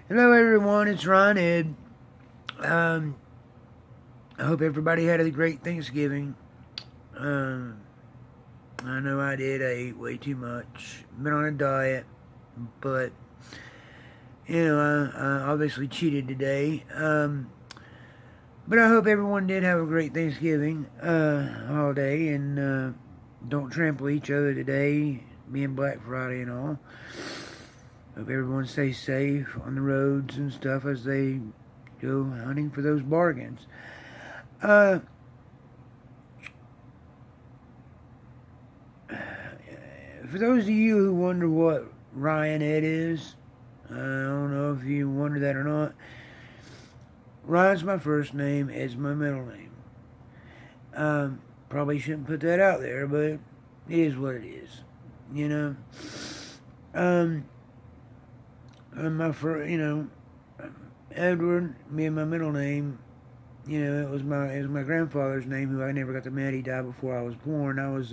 Hello everyone, it's Ron Ed. Um, I hope everybody had a great Thanksgiving. Um, I know I did. I ate way too much. Been on a diet, but I obviously cheated today. But I hope everyone did have a great Thanksgiving holiday, and don't trample each other today, being Black Friday and all. Hope everyone stays safe on the roads and stuff as they go hunting for those bargains. Uh, for those of you who wonder what Ryan Ed is, I don't know if you wonder that or not. Ryan's my first name, Ed's my middle name. Probably shouldn't put that out there, but it is what it is. You know, um, my first, Edward being my middle name. It was my grandfather's name, who I never got to meet. He died before I was born. I was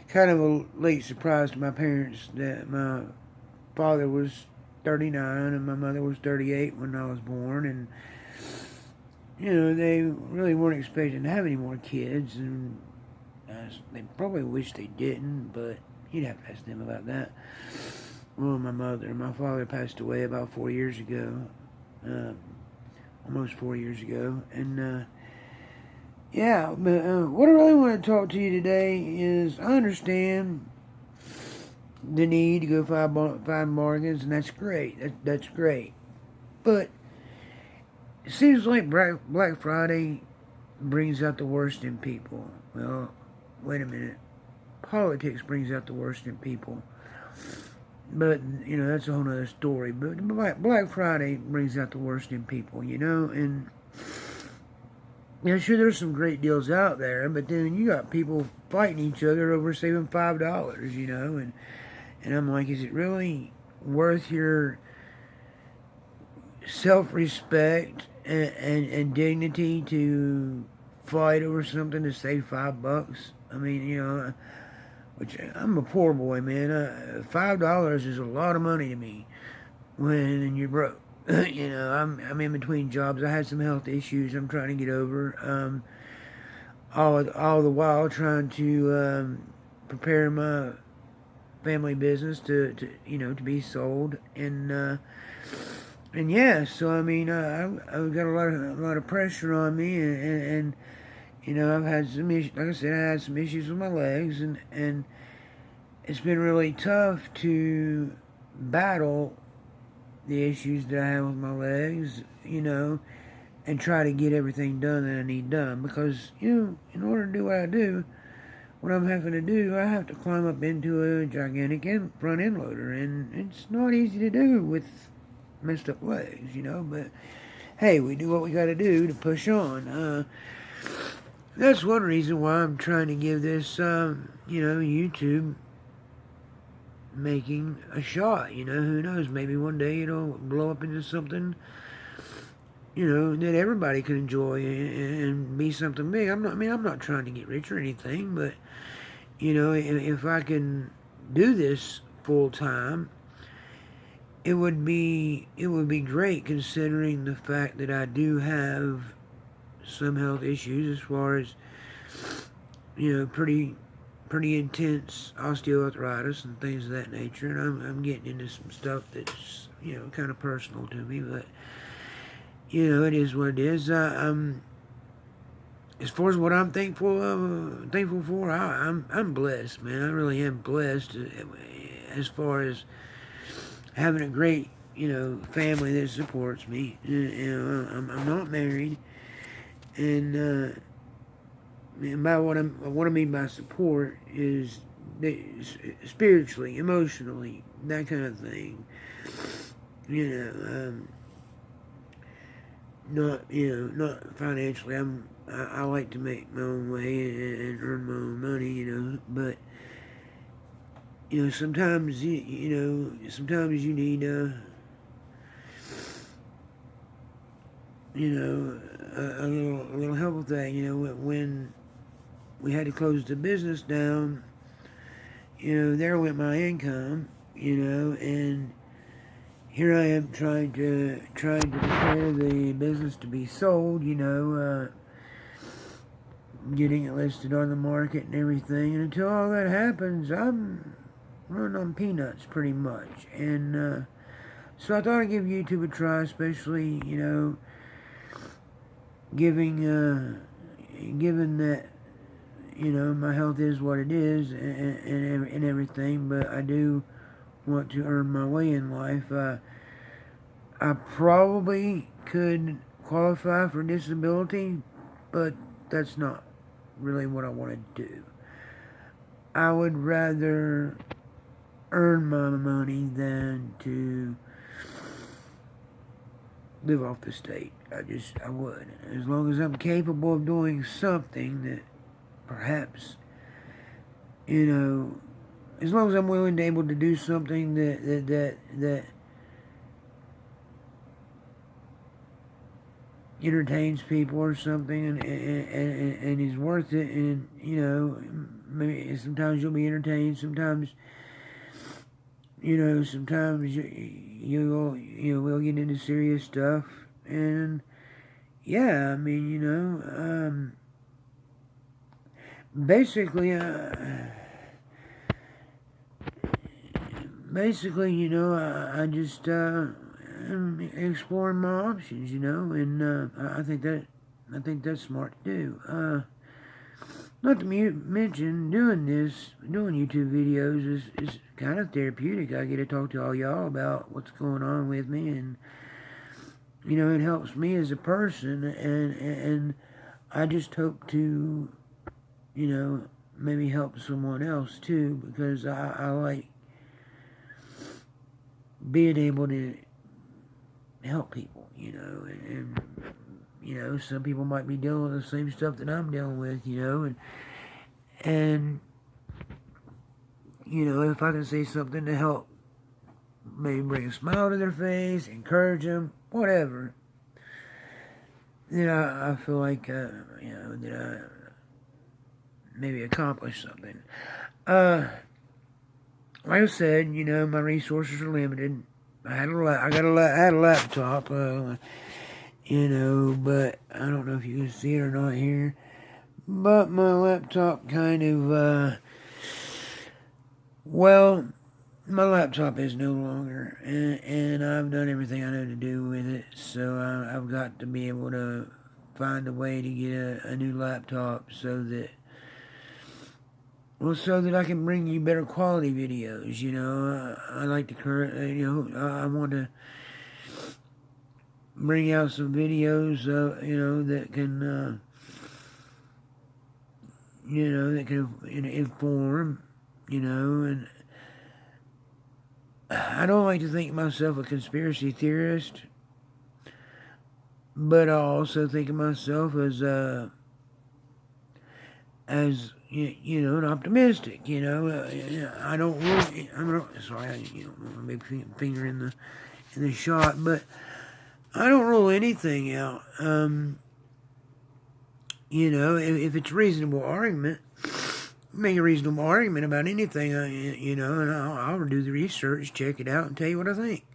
kind of a late surprise to my parents that my father was 39 and my mother was 38 when I was born, and they really weren't expecting to have any more kids, and they probably wish they didn't, but you'd have to ask them about that. Well, my father passed away about 4 years ago, almost 4 years ago, and yeah, but what I really want to talk to you today is I understand the need to go find bargains, and that's great. That's great. But it seems like Black Friday brings out the worst in people. Well, wait a minute. Politics brings out the worst in people. But, that's a whole other story. But Black Friday brings out the worst in people, and sure, there's some great deals out there, but then you got people fighting each other over saving $5, and I'm like, is it really worth your self-respect and dignity to fight over something to save $5? I mean, which I'm a poor boy, man. $5 is a lot of money to me when you're broke. I'm in between jobs. I had some health issues I'm trying to get over. All the while trying to prepare my family business to be sold, and yeah. So I mean, I've got a lot of pressure on me, and I've had some issues. Like I said, I had some issues with my legs, and it's been really tough to battle the issues that I have with my legs, and try to get everything done that I need done. Because, in order to do what I do, what I'm having to do, I have to climb up into a gigantic front end loader, and it's not easy to do with messed up legs, but hey, we do what we got to do to push on. That's one reason why I'm trying to give this, YouTube making a shot. Who knows, maybe one day it'll blow up into something that everybody can enjoy and be something big. I'm not trying to get rich or anything, but if I can do this full time, it would be great, considering the fact that I do have some health issues, as far as pretty intense osteoarthritis and things of that nature, and I'm getting into some stuff that's kind of personal to me, but it is what it is. As far as what I'm thankful for, I'm blessed, man. I really am blessed, as far as having a great family that supports me. I'm not married, and by what I mean by support is spiritually, emotionally, that kind of thing. Not financially. I like to make my own way and earn my own money, but sometimes sometimes you need a little help with that. When we had to close the business down, there went my income, and here I am trying to declare the business to be sold, you know, getting it listed on the market and everything. And until all that happens, I'm running on peanuts pretty much. And so I thought I'd give YouTube a try, especially, you know, given that, you know, my health is what it is and everything, but I do want to earn my way in life. I probably could qualify for disability, but that's not really what I want to do. I would rather earn my money than to live off the state. I would. As long as I'm capable of doing something that perhaps, you know, as long as I'm willing to able to do something that entertains people or something and is worth it, and, you know, maybe sometimes you'll be entertained, sometimes, you know, sometimes you will get into serious stuff, and yeah, I mean, you know, basically, you know, I just am exploring my options, you know, and I think that's smart to do. Not to mention, doing YouTube videos is kind of therapeutic. I get to talk to all y'all about what's going on with me, and, you know, it helps me as a person, and I just hope to, you know, maybe help someone else too, because I like being able to help people, you know, and you know, some people might be dealing with the same stuff that I'm dealing with, you know, and you know, if I can say something to help, maybe bring a smile to their face, encourage them, whatever, then I feel like, you know, that I maybe accomplished something. Like I said, you know, my resources are limited. I had a laptop, you know, but I don't know if you can see it or not here. But my laptop kind of, well, my laptop is no longer, and I've done everything I know to do with it, so I've got to be able to find a way to get a new laptop so that I can bring you better quality videos, you know. I like to, you know, I want to bring out some videos, you know, that can, you know, that can inform, you know, and I don't like to think myself a conspiracy theorist, but I also think of myself as you know, an optimistic, you know. I don't really, sorry, you know, my big finger in the shot, but I don't rule anything out. You know, if it's a reasonable argument, make a reasonable argument about anything, you know, and I'll do the research, check it out, and tell you what I think.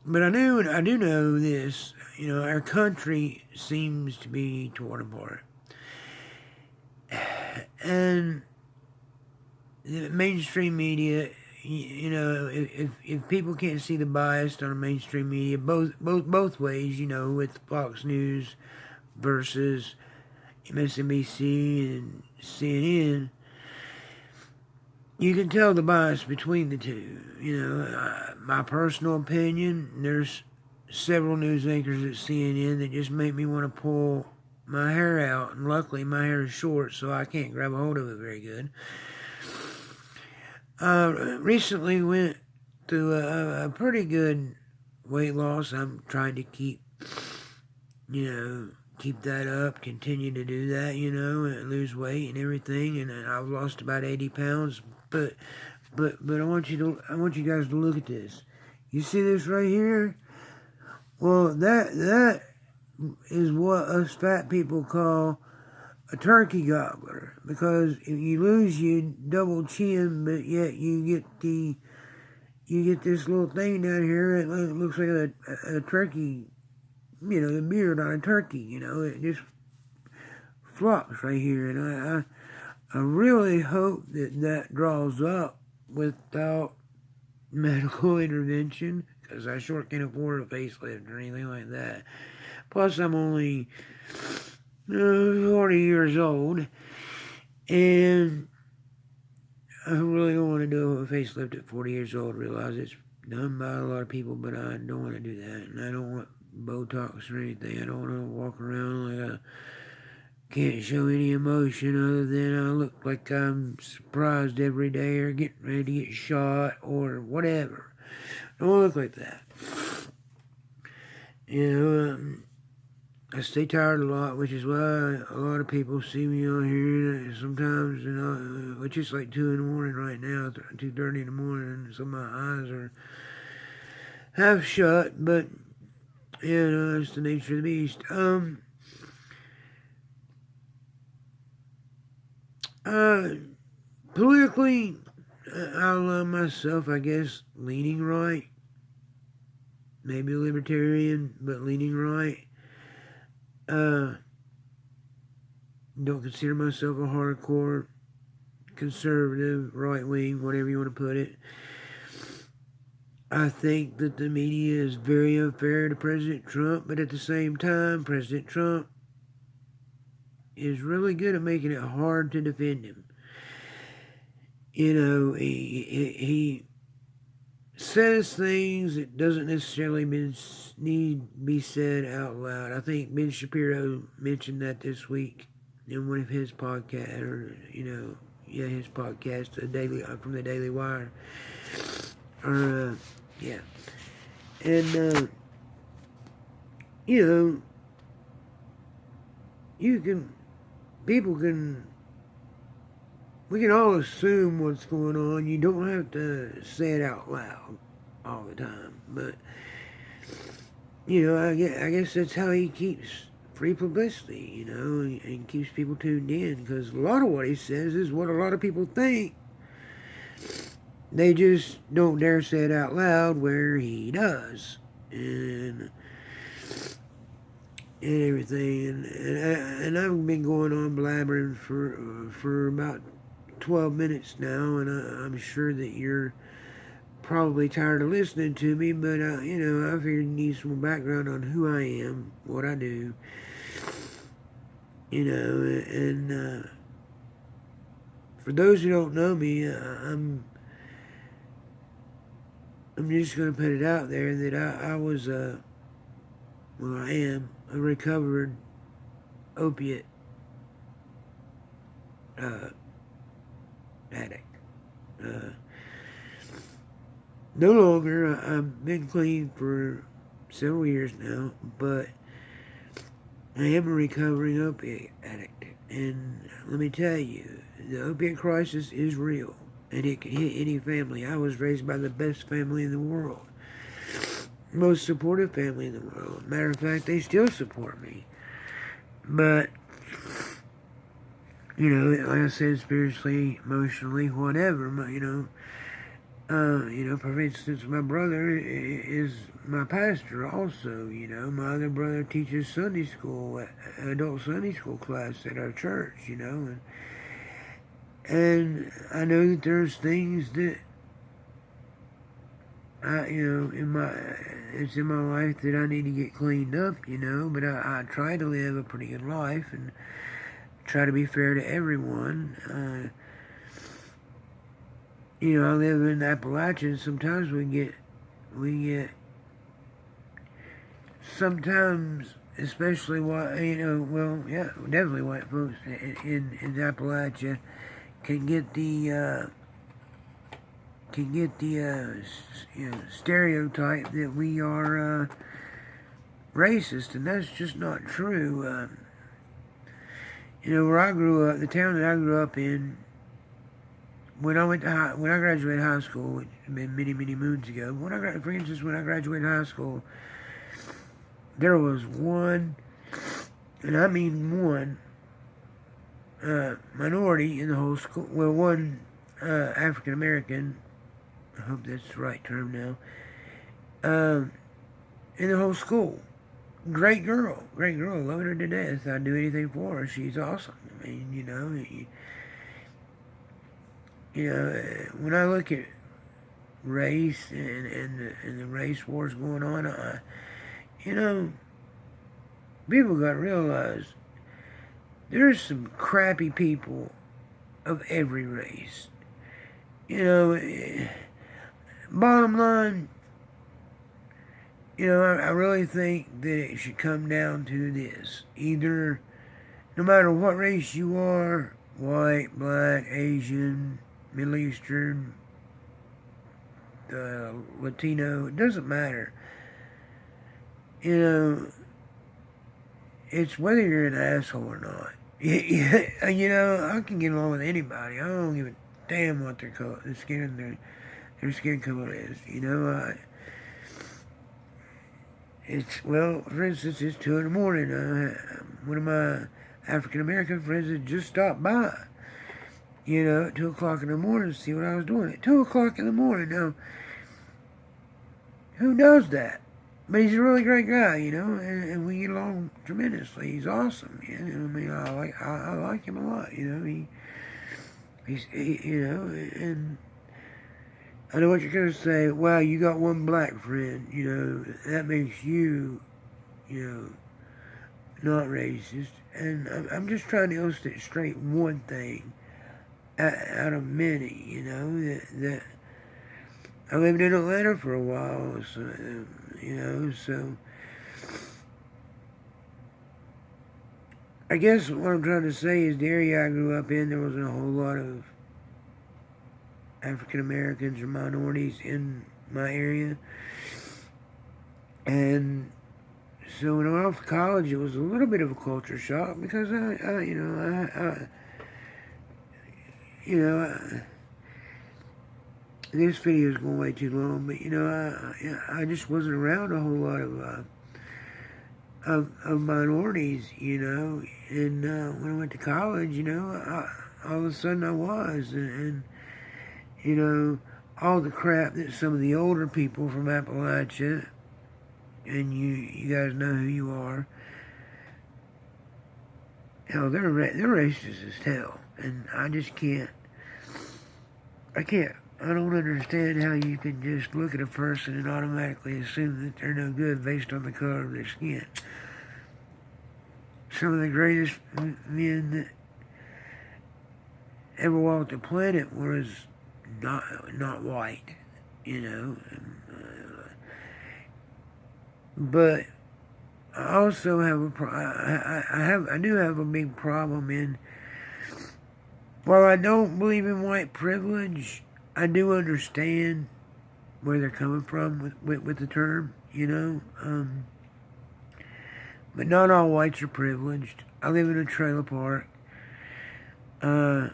But I do know this, you know, our country seems to be torn apart. And the mainstream media, you know, if people can't see the bias on the mainstream media, both ways, you know, with Fox News versus MSNBC and CNN, you can tell the bias between the two. You know, my personal opinion, there's several news anchors at CNN that just make me want to pull my hair out, and luckily my hair is short, so I can't grab a hold of it very good. Recently went through a pretty good weight loss. I'm trying to keep that up, continue to do that, you know, and lose weight and everything, and I've lost about 80 pounds, but I want you guys to look at this. You see this right here? Well, that is what us fat people call a turkey gobbler, because if you lose your double chin, but yet you get the you get this little thing down here. It looks like a turkey, the beard on a turkey. It just flops right here, and I really hope that draws up without medical intervention, because I sure can't afford a facelift or anything like that. Plus, I'm only 40 years old, and I really don't want to do a facelift at 40 years old. Realize it's done by a lot of people, but I don't want to do that, and I don't want Botox or anything. I don't want to walk around like I can't show any emotion other than I look like I'm surprised every day or getting ready to get shot or whatever. I don't look like that. I stay tired a lot, which is why a lot of people see me on here sometimes, which is like 2 in the morning right now, 2:30 in the morning, so my eyes are half shut, but, it's the nature of the beast. Politically, I allow myself, I guess, leaning right. Maybe a libertarian, but leaning right. Don't consider myself a hardcore conservative, right-wing, whatever you want to put it. I think that the media is very unfair to President Trump, but at the same time, President Trump is really good at making it hard to defend him. He says things that doesn't necessarily need to be said out loud. I think Ben Shapiro mentioned that this week in one of his podcasts, his podcast, from the Daily Wire. And we can all assume what's going on. You don't have to say it out loud all the time. But, I guess that's how he keeps free publicity, and keeps people tuned in. Because a lot of what he says is what a lot of people think. They just don't dare say it out loud, where he does. And everything. And I've been going on blabbering for about 12 minutes now, and I'm sure that you're probably tired of listening to me, but I figured you need some background on who I am, what I do, and for those who don't know me, I'm just going to put it out there that I am a recovered opiate addict. No longer. I've been clean for several years now, but I am a recovering opiate addict. And let me tell you, the opiate crisis is real, and it can hit any family. I was raised by the best family in the world, most supportive family in the world. Matter of fact, they still support me. But like I said, spiritually, emotionally, whatever, for instance, my brother is my pastor also, my other brother teaches Sunday school, adult Sunday school class at our church, and I know that there's things that it's in my life that I need to get cleaned up, but I try to live a pretty good life and try to be fair to everyone. I live in Appalachia, and sometimes we get sometimes, especially definitely white folks in Appalachia can get the stereotype that we are racist, and that's just not true. Where I grew up, the town that I grew up in, when I graduated high school, which had been many, many moons ago, when I graduated high school, there was one, and I mean one, minority in the whole school. Well, one African American I hope that's the right term now. In the whole school. Great girl, loving her to death. I'd do anything for her. She's awesome. I mean, when I look at race and the race wars going on, people got to realize there's some crappy people of every race. Bottom line, I really think that it should come down to this. Either, no matter what race you are, white, black, Asian, Middle Eastern, Latino, it doesn't matter. It's whether you're an asshole or not. I can get along with anybody. I don't give a damn what their color, their skin color is. For instance, it's 2 in the morning. One of my African American friends had just stopped by, at 2 o'clock in the morning to see what I was doing. At 2 o'clock in the morning, now, who does that? But he's a really great guy, and we get along tremendously. He's awesome, I like him a lot, he's and I know what you're going to say. Wow, you got one black friend, that makes you, not racist. And I'm just trying to illustrate one thing out of many, that I lived in Atlanta for a while, so I guess what I'm trying to say is the area I grew up in, there wasn't a whole lot of African Americans or minorities in my area. And so when I went off to college, it was a little bit of a culture shock because this video is going way too long, but I just wasn't around a whole lot of minorities, and when I went to college, all of a sudden I was, and all the crap that some of the older people from Appalachia, and you guys know who you are, hell, they're racist as hell, and I just can't. I don't understand how you can just look at a person and automatically assume that they're no good based on the color of their skin. Some of the greatest men that ever walked the planet was not white, But I also have I do have a big problem in. While I don't believe in white privilege, I do understand where they're coming from with the term, But not all whites are privileged. I live in a trailer park. Right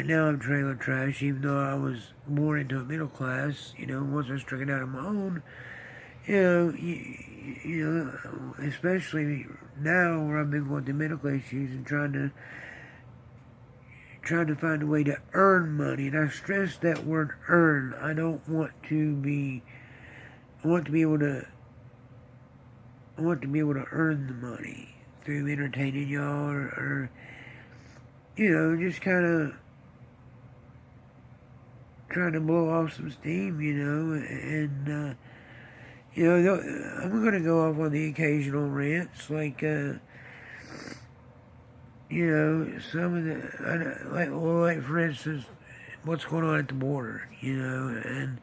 now I'm trailer trash, even though I was born into a middle class. Once I struck it out on my own, especially now where I've been going through medical issues and trying to find a way to earn money. And I stress that word earn. I want to be able to earn the money through entertaining y'all or just kind of trying to blow off some steam, and I'm going to go off on the occasional rants, like, some of the, like for instance, what's going on at the border, and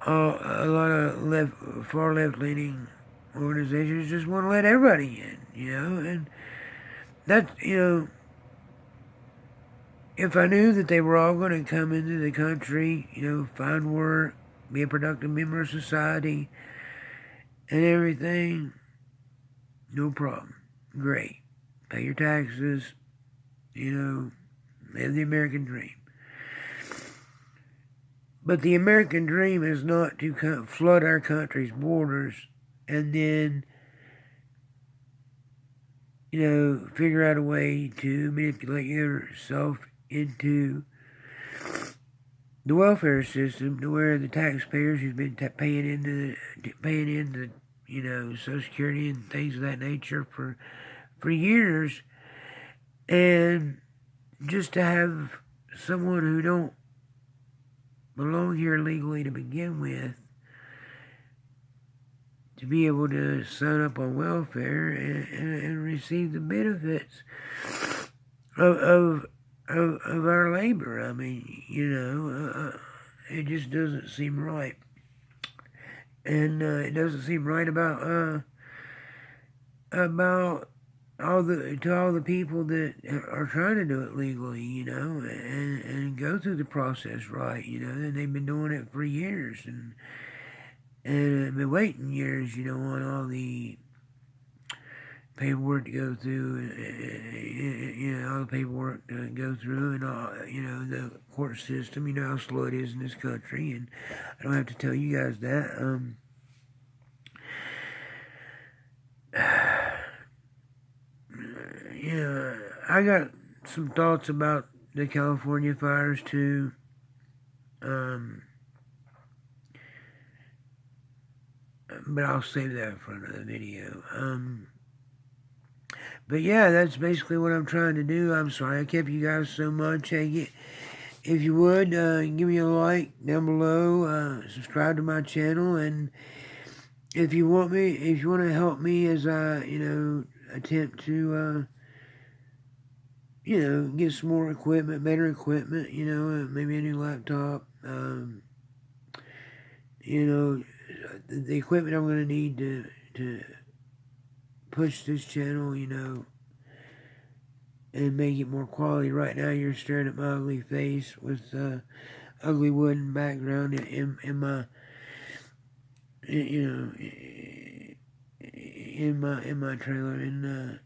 a lot of far left-leaning organizations just want to let everybody in, and that, if I knew that they were all going to come into the country, find work, be a productive member of society, and everything, no problem. Great. Pay your taxes, live the American dream. But the American dream is not to flood our country's borders and then, figure out a way to manipulate yourself into the welfare system to where the taxpayers who've been paying into Social Security and things of that nature for years, and just to have someone who don't belong here legally to begin with to be able to sign up on welfare and receive the benefits of our labor. I mean, it just doesn't seem right, and it doesn't seem right about all the people that are trying to do it legally, and go through the process right, and they've been doing it for years, and been waiting years, on all the paperwork to go through, all the paperwork to go through, and all, the court system, how slow it is in this country, and I don't have to tell you guys that. I got some thoughts about the California fires too. But I'll save that for another video. But yeah, that's basically what I'm trying to do. I'm sorry I kept you guys so much. Hey, if you would, give me a like down below. Subscribe to my channel, and if you want to help me as I, attempt to, get some more equipment, better equipment, maybe a new laptop, the equipment I'm going to need to push this channel, and make it more quality. Right now you're staring at my ugly face with ugly wooden background in my in my trailer and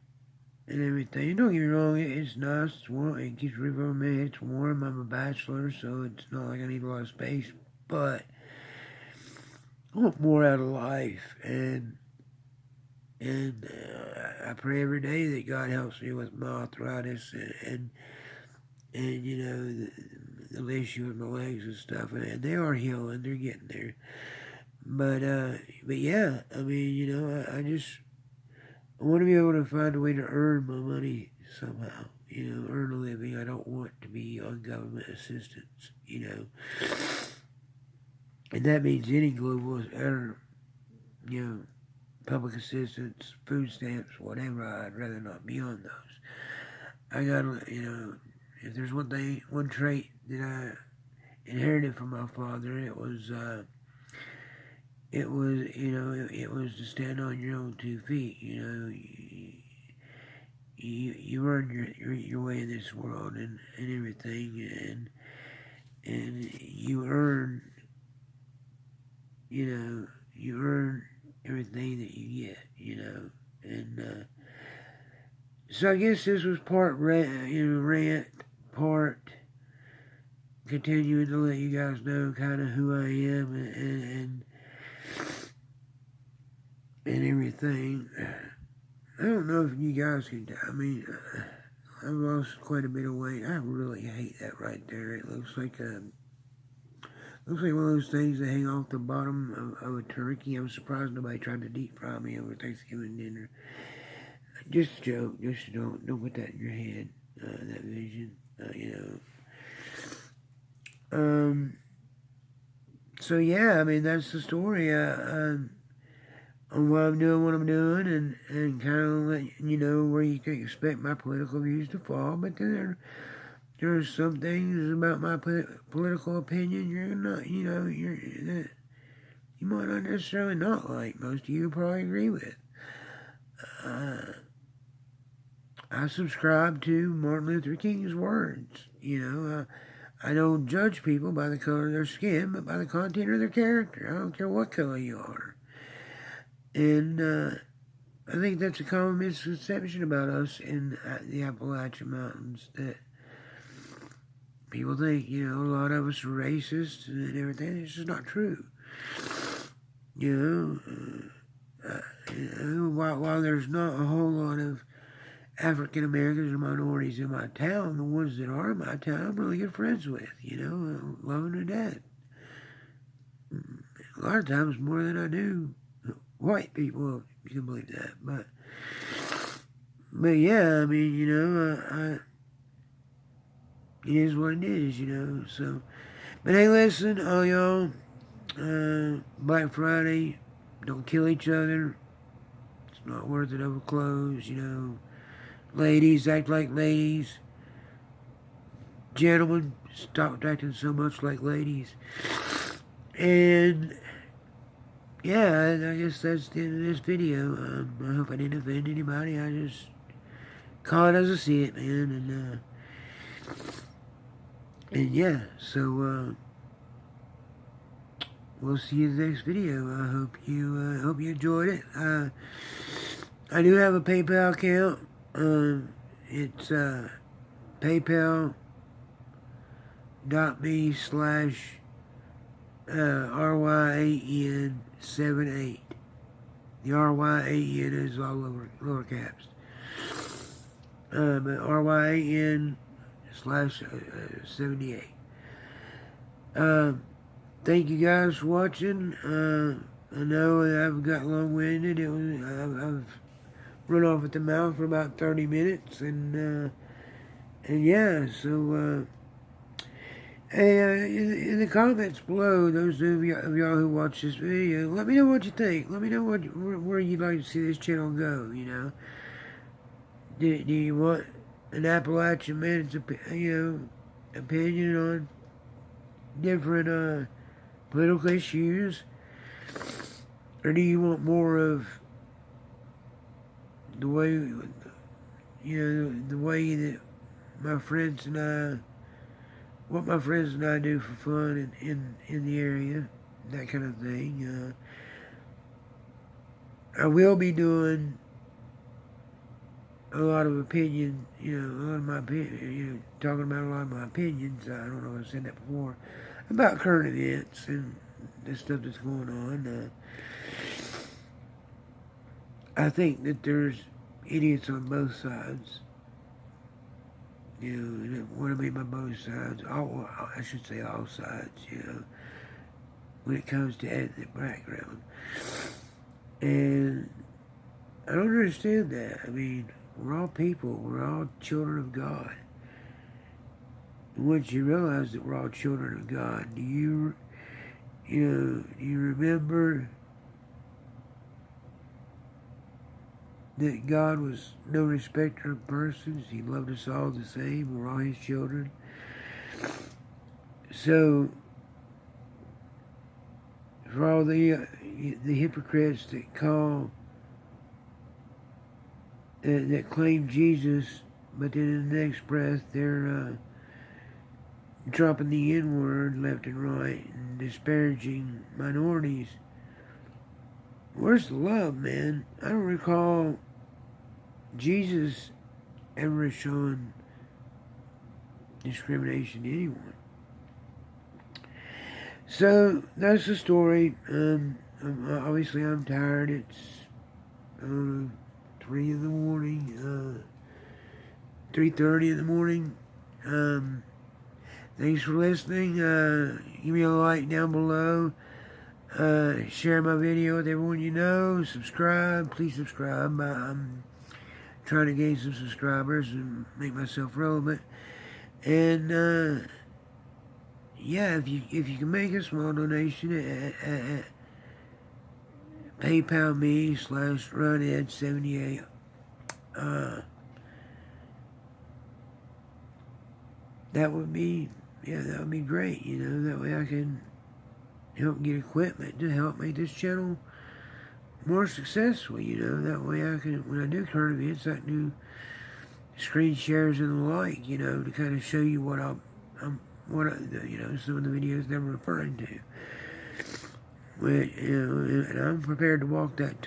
everything. Don't get me wrong, it's nice, it's warm, it keeps roof over me, it's warm, I'm a bachelor, so it's not like I need a lot of space, but I want more out of life, and I pray every day that God helps me with my arthritis and the issue with my legs and stuff, and they are healing, they're getting there. But yeah, I mean, I want to be able to find a way to earn my money somehow, earn a living. I don't want to be on government assistance, and that means any global or, public assistance, food stamps, whatever. I'd rather not be on those. I gotta, if there's one trait that I inherited from my father, it was to stand on your own 2 feet. You earn your way in this world and everything, and you earn everything that you get, and so I guess this was part rant, part continuing to let you guys know kind of who I am and everything. I don't know if you guys can. I've lost quite a bit of weight. I really hate that right there. It looks like one of those things that hang off the bottom of a turkey. I'm surprised nobody tried to deep fry me over Thanksgiving dinner. Just a joke. Just don't put that in your head. That vision. So yeah, that's the story. On what I'm doing, and kind of let you know where you can expect my political views to fall. But then there are some things about my political opinion that you might not necessarily not like. Most of you probably agree with. I subscribe to Martin Luther King's words. I don't judge people by the color of their skin, but by the content of their character. I don't care what color you are. And I think that's a common misconception about us in the Appalachian Mountains, that people think, a lot of us are racist and everything. It's just not true. While there's not a whole lot of African Americans or minorities in my town, the ones that are in my town, I'm really good friends with, loving to death. A lot of times more than I do white people, if you can believe that. But yeah, I mean, it is what it is, so. But hey, listen, all y'all, Black Friday, don't kill each other. It's not worth it over clothes, Ladies, act like ladies. Gentlemen, stop acting so much like ladies. And yeah, I guess that's the end of this video. I hope I didn't offend anybody. I just call it as I see it, man. And yeah, so we'll see you in the next video. I hope you enjoyed it. I do have a PayPal account. It's paypal.me/RYAN78. The RYAN is all lower caps. But RYAN/78. Thank you guys for watching. I know I've got long-winded. I've run off at the mouth for about 30 minutes, and yeah, so hey, in the comments below, those of y'all who watch this video, let me know what you think. Let me know where you'd like to see this channel go. Do you want an Appalachian man's opinion on different political issues, or do you want more of the way that my friends and I, what my friends and I do for fun in the area, that kind of thing. I will be doing a lot of opinion, a lot of my opinion, talking about a lot of my opinions. I don't know if I've said that before, about current events and the stuff that's going on. I think that there's idiots on both sides. What I mean by both sides, I should say all sides, when it comes to ethnic background. And I don't understand that. I mean, we're all people. We're all children of God. And once you realize that we're all children of God, do you remember that God was no respecter of persons? He loved us all the same. We're all His children. So, for all the hypocrites that that claim Jesus, but then in the next breath they're dropping the N-word left and right and disparaging minorities. Where's the love, man? I don't recall Jesus ever showing discrimination to anyone. So that's the story. Obviously I'm tired. It's 3 in the morning, 3:30 in the morning. Thanks for listening. Give me a like down below. Share my video with everyone you know. Subscribe. Please subscribe. I'm trying to gain some subscribers and make myself relevant. And yeah, if you can make a small donation at PayPal me/runed78, that would be great. That way I can help get equipment to help make this channel more successful. That way I can, when I do current events, I can do screen shares and the like, to kind of show you what some of the videos that I'm referring to. But, and I'm prepared to walk that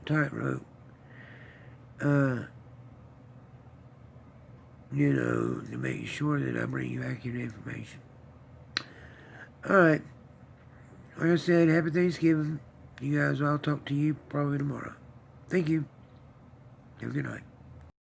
tightrope, to make sure that I bring you accurate information. Alright. Like I said, happy Thanksgiving. You guys, I'll talk to you probably tomorrow. Thank you. Have a good night.